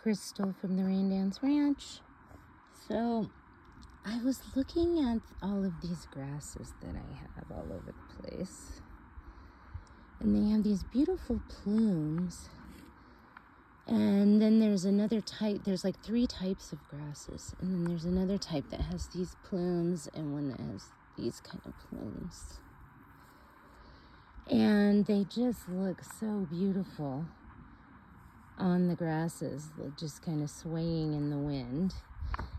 Crystal from the Rain Dance Ranch. So I was looking at all of these grasses that I have all over the place, and they have these beautiful plumes. And then there's another type, there's like 3 types of grasses, and then there's another type that has these plumes and one that has these kind of plumes. And they just look so beautiful on the grasses, just kind of swaying in the wind.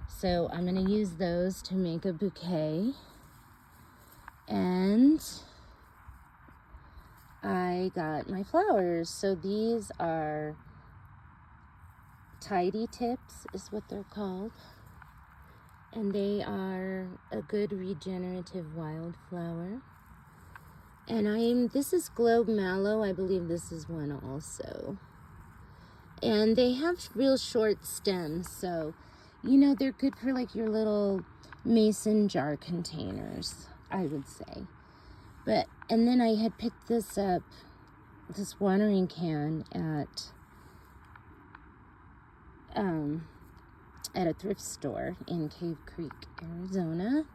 So I'm going to use those to make a bouquet. And I got my flowers. So these are tidy tips is what they're called. And they are a good regenerative wildflower. And this is Globe Mallow. I believe this is one also. And they have real short stems, so, you know, they're good for like your little mason jar containers, I would say. And then I had picked this up, this watering can at a thrift store in Cave Creek, Arizona.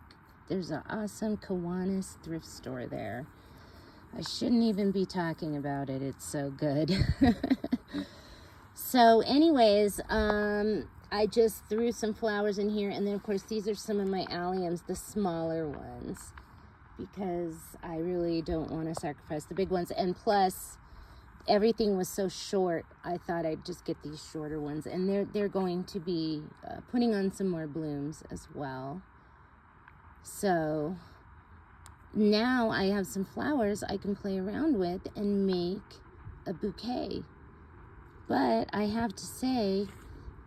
There's an awesome Kiwanis thrift store there. I shouldn't even be talking about it. It's so good. So anyways, I just threw some flowers in here. And then, of course, these are some of my alliums, the smaller ones, because I really don't want to sacrifice the big ones. And plus, everything was so short, I thought I'd just get these shorter ones. And they're going to be putting on some more blooms as well. So now I have some flowers I can play around with and make a bouquet. But I have to say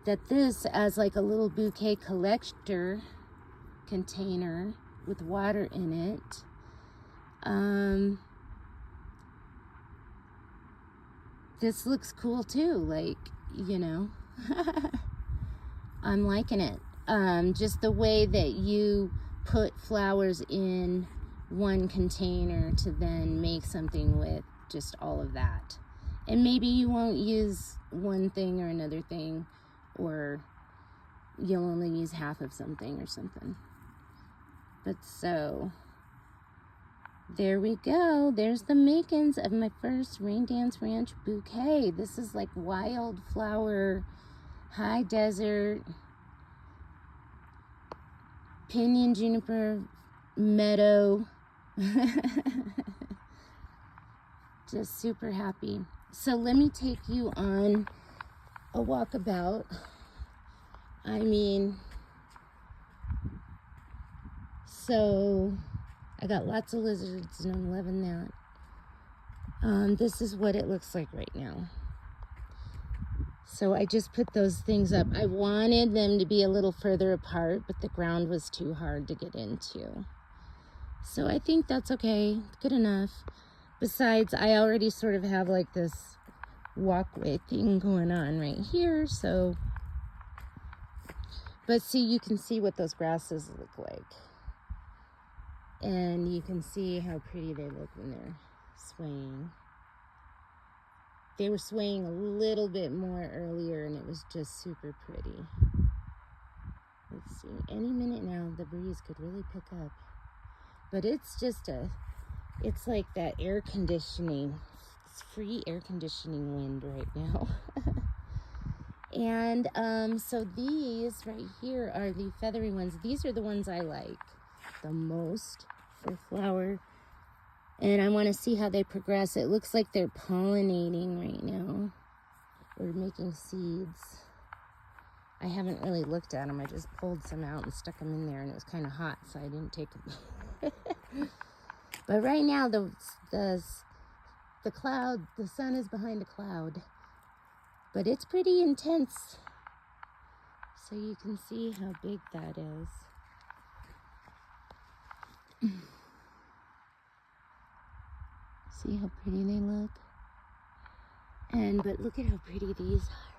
that this, as like a little bouquet collector container with water in it, this looks cool too. Like, you know, I'm liking it. Just the way that you put flowers in one container to then make something with just all of that. And maybe you won't use one thing or another thing, or you'll only use half of something or something. But so, there we go. There's the makings of my first Rain Dance Ranch bouquet. This is like wildflower, high desert, pinyon juniper, meadow. Just super happy. So let me take you on a walkabout. I mean, so I got lots of lizards and I'm loving that. This is what it looks like right now. So I just put those things up. I wanted them to be a little further apart, but the ground was too hard to get into. So I think that's okay, good enough. Besides, I already sort of have like this walkway thing going on right here, so. But see, you can see what those grasses look like. And you can see how pretty they look when they're swaying. They were swaying a little bit more earlier, and it was just super pretty. Let's see, any minute now, the breeze could really pick up. But it's just it's like that air conditioning, it's free air conditioning wind right now. And so these right here are the feathery ones. These are the ones I like the most for flower. And I want to see how they progress. It looks like they're pollinating right now, or making seeds. I haven't really looked at them. I just pulled some out and stuck them in there, and it was kind of hot, so I didn't take them. But right now, the cloud, the sun is behind a cloud, but it's pretty intense. So you can see how big that is. See how pretty they look? But look at how pretty these are.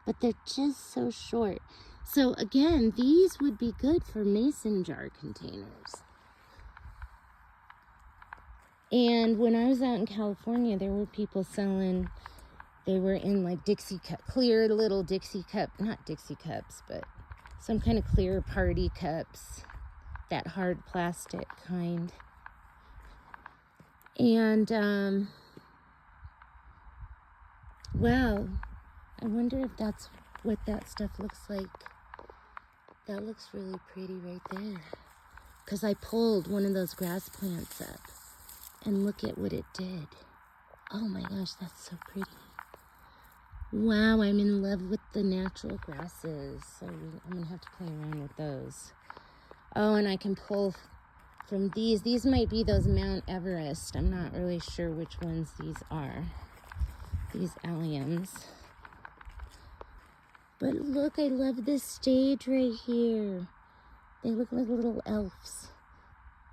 But they're just so short. So again, these would be good for mason jar containers. And when I was out in California, there were people selling They were in like Dixie cup, clear little Dixie cup, not Dixie cups, but some kind of clear party cups, that hard plastic kind. And, wow, I wonder if that's what that stuff looks like. That looks really pretty right there. Because I pulled one of those grass plants up, and look at what it did. Oh my gosh, that's so pretty. Wow, I'm in love with the natural grasses. So I'm going to have to play around with those. Oh, and I can pull from these. These might be those Mount Everest. I'm not really sure which ones these are. These alliums. But look, I love this stage right here. They look like little elves.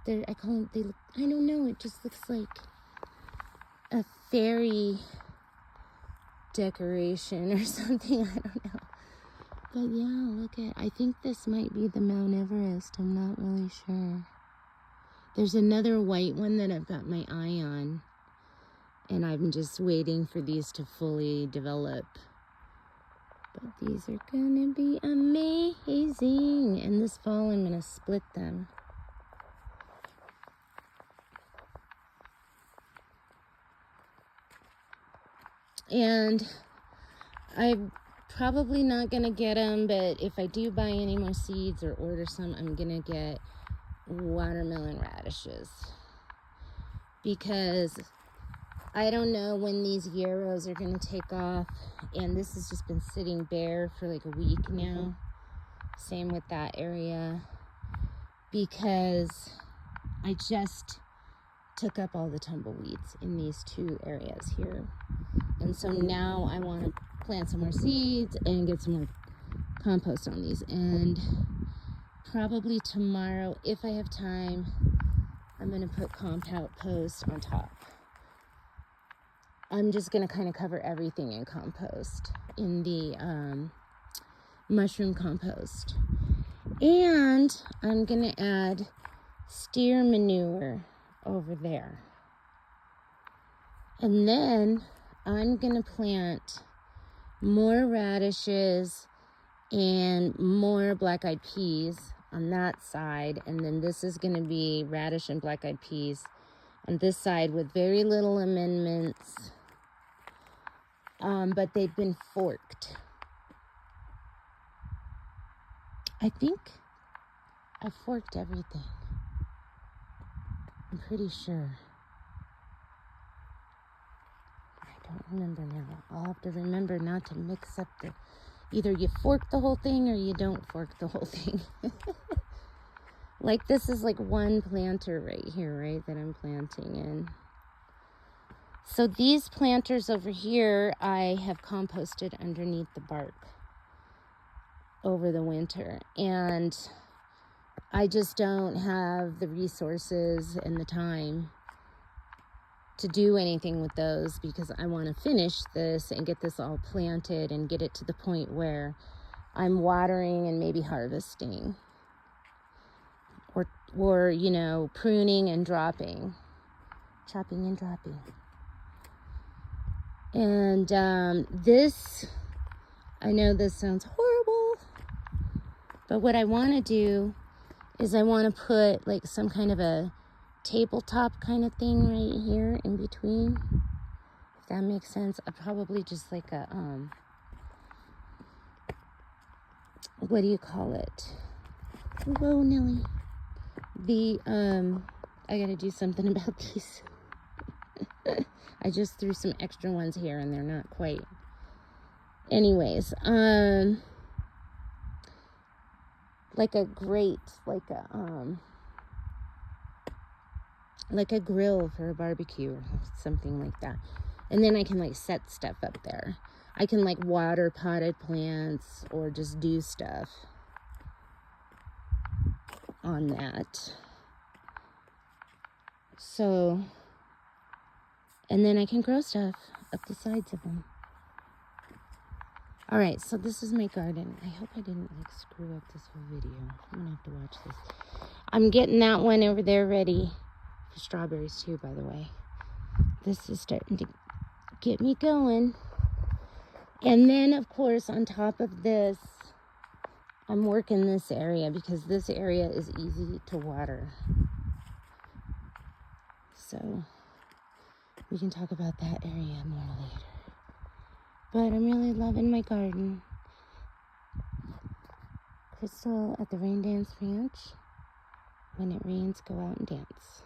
I call them, they look, I don't know, it just looks like a fairy decoration or something, I don't know. But yeah, look at, I think this might be the Mount Everest, I'm not really sure. There's another white one that I've got my eye on, and I'm just waiting for these to fully develop. But these are gonna be amazing. And this fall I'm gonna split them. And I'm probably not gonna get them, but if I do buy any more seeds or order some, I'm gonna get watermelon radishes. Because I don't know when these yarrows are going to take off, and this has just been sitting bare for like a week now. Same with that area, because I just took up all the tumbleweeds in these two areas here. And so now I want to plant some more seeds and get some more compost on these. And probably tomorrow, if I have time, I'm going to put compost on top. I'm just going to kind of cover everything in compost, in the mushroom compost. And I'm going to add steer manure over there. And then I'm going to plant more radishes and more black-eyed peas on that side. And then this is going to be radish and black-eyed peas on this side with very little amendments. But they've been forked. I think I forked everything. I'm pretty sure. I don't remember now. I'll have to remember not to mix up the... Either you fork the whole thing or you don't fork the whole thing. Like this is like one planter right here, right, that I'm planting in. So these planters over here, I have composted underneath the bark over the winter. And I just don't have the resources and the time to do anything with those, because I want to finish this and get this all planted and get it to the point where I'm watering and maybe harvesting. Or you know, pruning and dropping. Chopping and dropping. And this, I know this sounds horrible, but what I want to do is I want to put like some kind of a tabletop kind of thing right here in between, if that makes sense. Probably just like a, what do you call it? Whoa, Nelly. I gotta do something about these. I just threw some extra ones here and they're not quite. Anyways, like a grate, like a grill for a barbecue or something like that. And then I can like set stuff up there. I can like water potted plants or just do stuff on that. So, and then I can grow stuff up the sides of them. All right, so this is my garden. I hope I didn't like screw up this whole video. I'm gonna have to watch this. I'm getting that one over there ready for strawberries too, by the way. This is starting to get me going. And then, of course, on top of this, I'm working this area because this area is easy to water. So we can talk about that area more later. But I'm really loving my garden. Crystal at the Rain Dance Ranch. When it rains, go out and dance.